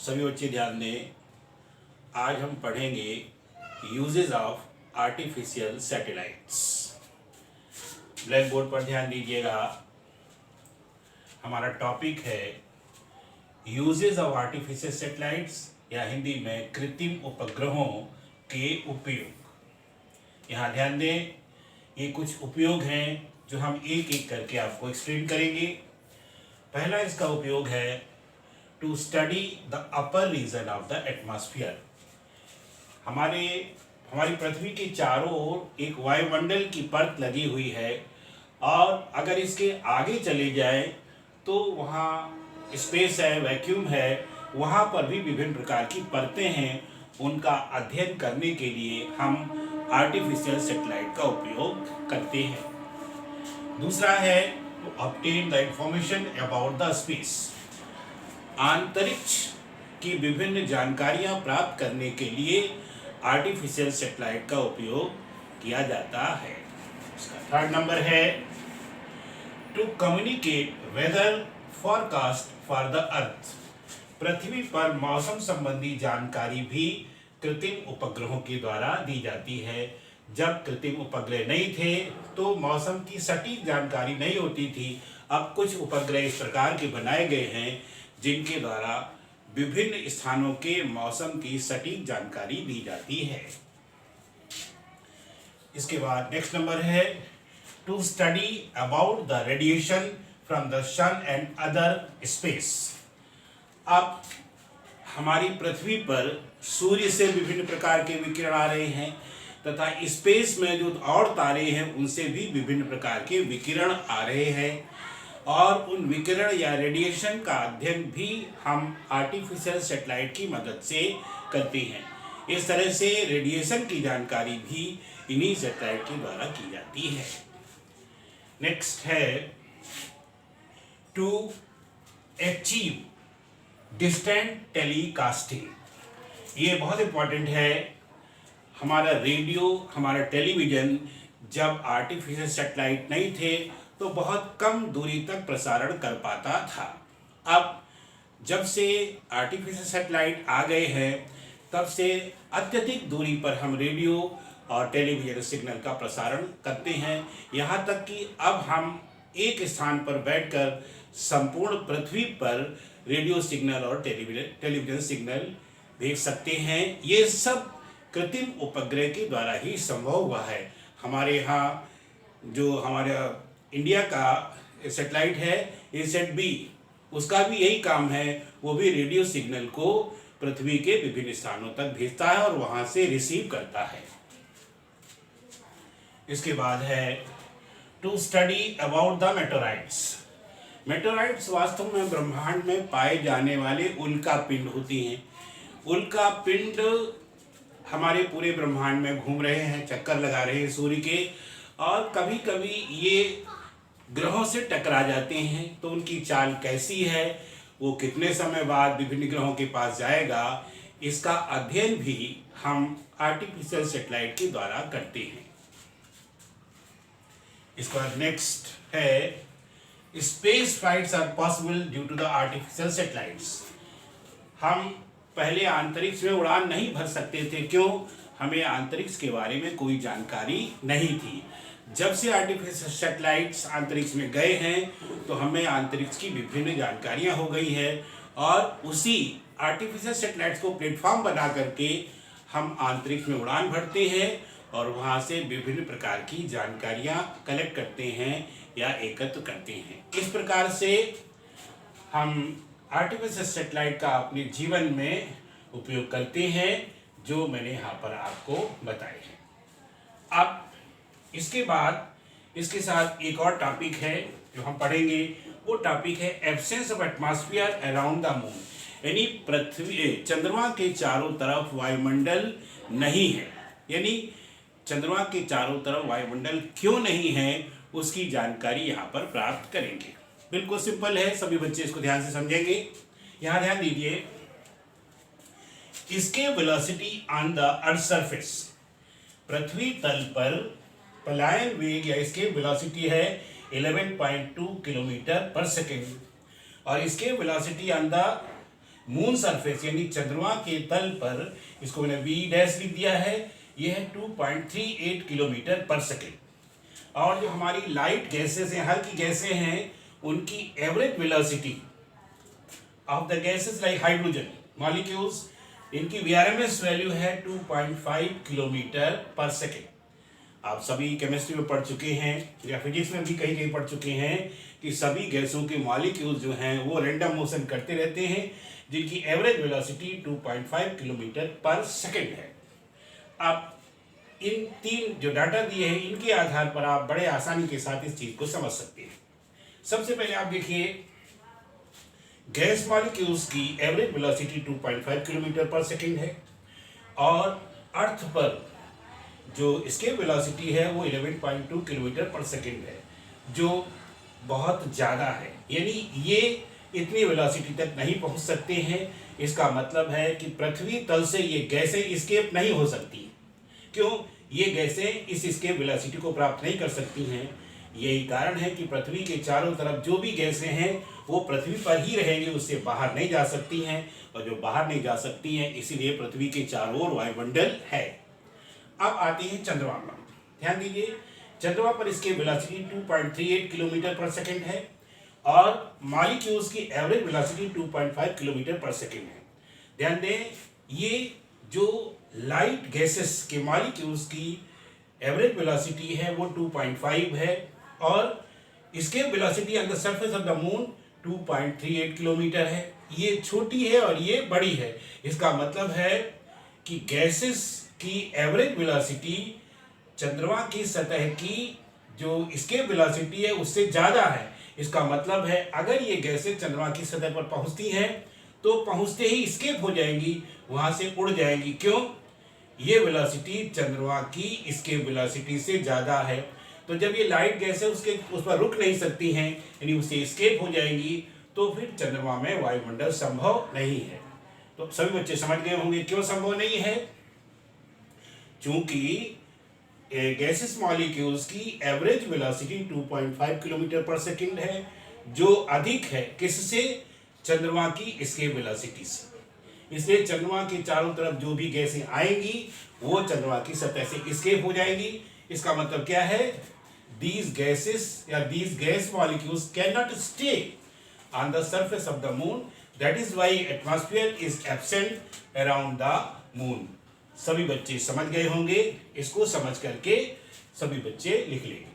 सभी बच्चे ध्यान दें। आज हम पढ़ेंगे uses of artificial satellites. Black board पर ध्यान दीजिएगा। हमारा टॉपिक है यूजेस ऑफ आर्टिफिशियल सैटेलाइट्स या हिंदी में कृत्रिम उपग्रहों के उपयोग। यहाँ ध्यान दें, ये कुछ उपयोग हैं जो हम एक एक करके आपको एक्सप्लेन करेंगे। पहला इसका उपयोग है to study the upper region of the atmosphere. हमारी पृथ्वी के चारों ओर एक वायुमंडल की परत लगी हुई है और अगर इसके आगे चले जाए तो वहाँ स्पेस है, वैक्यूम है, वहाँ पर भी विभिन्न प्रकार की परतें हैं। उनका अध्ययन करने के लिए हम आर्टिफिशियल सैटेलाइट का उपयोग करते हैं। दूसरा है to obtain the information about the space. अंतरिक्ष की विभिन्न जानकारियां प्राप्त करने के लिए आर्टिफिशियल सैटेलाइट का उपयोग किया जाता है। इसका थर्ड नंबर है to communicate weather forecast for the earth. पृथ्वी पर मौसम संबंधी जानकारी भी कृत्रिम उपग्रहों के द्वारा दी जाती है। जब कृत्रिम उपग्रह नहीं थे तो मौसम की सटीक जानकारी नहीं होती थी। अब कुछ उपग्रह इस प्रकार के बनाए गए हैं जिनके द्वारा विभिन्न स्थानों के मौसम की सटीक जानकारी दी जाती है। इसके बाद नेक्स्ट नंबर है to study about the radiation from the sun and other space. अब हमारी पृथ्वी पर सूर्य से विभिन्न प्रकार के विकिरण आ रहे हैं तथा स्पेस में जो और तारे हैं उनसे भी विभिन्न प्रकार के विकिरण आ रहे हैं और उन विकिरण या रेडिएशन का अध्ययन भी हम आर्टिफिशियल सैटेलाइट की मदद से करते हैं। इस तरह से रेडिएशन की जानकारी भी इन्हीं सैटेलाइट के द्वारा की जाती है। नेक्स्ट है टू अचीव डिस्टेंट टेलीकास्टिंग। ये बहुत इंपॉर्टेंट है। हमारा रेडियो, हमारा टेलीविज़न जब आर्टिफिशियल सैटेलाइट नहीं थे तो बहुत कम दूरी तक प्रसारण कर पाता था। अब जब से आर्टिफिशियल सैटेलाइट आ गए हैं तब से अत्यधिक दूरी पर हम रेडियो और टेलीविज़न सिग्नल का प्रसारण करते हैं। यहाँ तक कि अब हम एक स्थान पर बैठकर संपूर्ण पृथ्वी पर रेडियो सिग्नल और टेलीविज़न सिग्नल भेज सकते हैं। ये सब कृत्रिम उपग्रह के द्वारा ही संभव हुआ है। हमारे यहाँ जो हमारा इंडिया का सैटेलाइट है ASAT-B, उसका भी यही काम है। वो भी रेडियो सिग्नल को पृथ्वी के विभिन्न स्थानों तक भेजता है और वहाँ से रिसीव करता है। इसके बाद है टू स्टडी अबाउट द मेटेराइट्स। मेटेराइट्स वास्तव में ब्रह्मांड में पाए जाने वाले उल्का पिंड होती हैं। उल्का पिंड हमारे पूरे ब्रह्मांड में घूम रहे हैं, चक्कर लगा रहे हैं सूर्य के, और कभी कभी ये ग्रहों से टकरा जाते हैं। तो उनकी चाल कैसी है, वो कितने समय बाद विभिन्न ग्रहों के पास जाएगा, इसका अध्ययन भी हम आर्टिफिशियल सैटेलाइट के द्वारा करते हैं। इसके बाद नेक्स्ट है space flights are possible due to the artificial satellites. हम पहले अंतरिक्ष में उड़ान नहीं भर सकते थे। क्यों? हमें अंतरिक्ष के बारे में कोई जानकारी नहीं थी। जब से आर्टिफिशियल सैटेलाइट्स अंतरिक्ष में गए हैं तो हमें अंतरिक्ष की विभिन्न जानकारियां हो गई है और उसी आर्टिफिशियल सैटेलाइट्स को प्लेटफॉर्म बना करके हम अंतरिक्ष में उड़ान भरते हैं और वहां से विभिन्न प्रकार की जानकारियां कलेक्ट करते हैं या एकत्र करते हैं। इस प्रकार से हम आर्टिफिशियल सैटेलाइट का अपने जीवन में उपयोग करते हैं, जो मैंने यहाँ पर आपको बताए हैं। अब इसके बाद इसके साथ एक और टॉपिक है जो हम पढ़ेंगे। वो टॉपिक है absence of atmosphere around the moon. यानी पृथ्वी चंद्रमा के चारों तरफ वायुमंडल नहीं है। यानी चंद्रमा के चारों तरफ वायुमंडल क्यों नहीं है उसकी जानकारी यहाँ पर प्राप्त करेंगे। बिल्कुल सिंपल है, सभी बच्चे इसको ध्यान से समझेंगे। यहाँ ध्यान दीजिए, इसके velocity on the earth surface. पृथ्वी तल पर पलायन वेग या इसके वेलोसिटी है 11.2 किलोमीटर पर सेकेंड और इसके velocity on the moon surface यानी चंद्रमा के तल पर, इसको मैंने v डैश लिख दिया है, ये है 2.38 किलोमीटर पर सेकेंड। और जो हमारी लाइट गैसेस हैं, हल्की गैसें हैं, उनकी average velocity of the gases like hydrogen molecules, इनकी वीआरएमएस वैल्यू है 2.5 किलोमीटर पर सेकेंड। आप सभी केमिस्ट्री में पढ़ चुके हैं या फिजिक्स में भी कहीं कहीं पढ़ चुके हैं कि सभी गैसों के मॉलिक्यूल्स जो हैं वो रैंडम मोशन करते रहते हैं, जिनकी एवरेज वेलोसिटी 2.5 किलोमीटर पर सेकेंड है। अब इन तीन जो डाटा दिए हैं, इनके आधार पर आप बड़े आसानी के साथ इस चीज को समझ सकते हैं। सबसे पहले आप देखिए, गैस मॉलिक्यूल्स की एवरेज वेलोसिटी 2.5 किलोमीटर पर सेकेंड है और अर्थ पर जो एस्केप वेलोसिटी है वो 11.2 किलोमीटर पर सेकेंड है, जो बहुत ज़्यादा है। यानी ये इतनी वेलोसिटी तक नहीं पहुंच सकते हैं। इसका मतलब है कि पृथ्वी तल से ये गैसें एस्केप नहीं हो सकती। क्यों? ये गैसें इस एस्केप वेलोसिटी को प्राप्त नहीं कर सकती हैं। यही कारण है कि पृथ्वी के चारों तरफ जो भी गैसें हैं वो पृथ्वी पर ही रहेंगी, उससे बाहर नहीं जा सकती हैं। और जो बाहर नहीं जा सकती हैं, इसीलिए पृथ्वी के चारों ओर वायुमंडल है। अब आते हैं चंद्रमा पर। ध्यान दीजिए, चंद्रमा पर इसकी वेलोसिटी 2.38 किलोमीटर पर सेकेंड है और मॉलिक्यूल्स की एवरेज वेलोसिटी 2.5 किलोमीटर पर सेकेंड है। ध्यान दें, ये जो लाइट गैसेस के मॉलिक्यूल्स की एवरेज वेलोसिटी है वो 2.5 है और इसके velocity on the surface of the moon 2.38 kilometre है। ये छोटी है और ये बड़ी है। इसका मतलब है कि गैसेस की एवरेज वेलोसिटी चंद्रमा की सतह की जो एस्केप वेलोसिटी है उससे ज़्यादा है। इसका मतलब है अगर ये गैसेस चंद्रमा की सतह पर पहुंचती हैं तो पहुंचते ही एस्केप हो जाएंगी, वहां से उड़ जाएंगी। क्यों? ये वेलोसिटी चंद्रमा की एस्केप वेलोसिटी से ज़्यादा है। तो जब ये लाइट गैस है उस पर रुक नहीं सकती हैं, यानी उससे एस्केप हो जाएंगी, तो फिर चंद्रमा में वायुमंडल संभव नहीं है। तो सभी बच्चे समझ गए होंगे क्यों संभव नहीं है। चूंकि गैसेस मॉलिक्यूल्स की एवरेज वेलोसिटी 2.5 किलोमीटर पर सेकेंड है, जो अधिक है किससे? चंद्रमा की एस्केप वेलोसिटी से। इसलिए चंद्रमा के चारों तरफ जो भी गैसें आएंगी वो चंद्रमा की सतह से एस्केप हो जाएंगी। इसका मतलब क्या है? These gases या these gas molecules cannot stay on the surface of the moon. That is why atmosphere is absent around the moon. सभी बच्चे समझ गए होंगे। इसको समझ करके सभी बच्चे लिख लेंगे।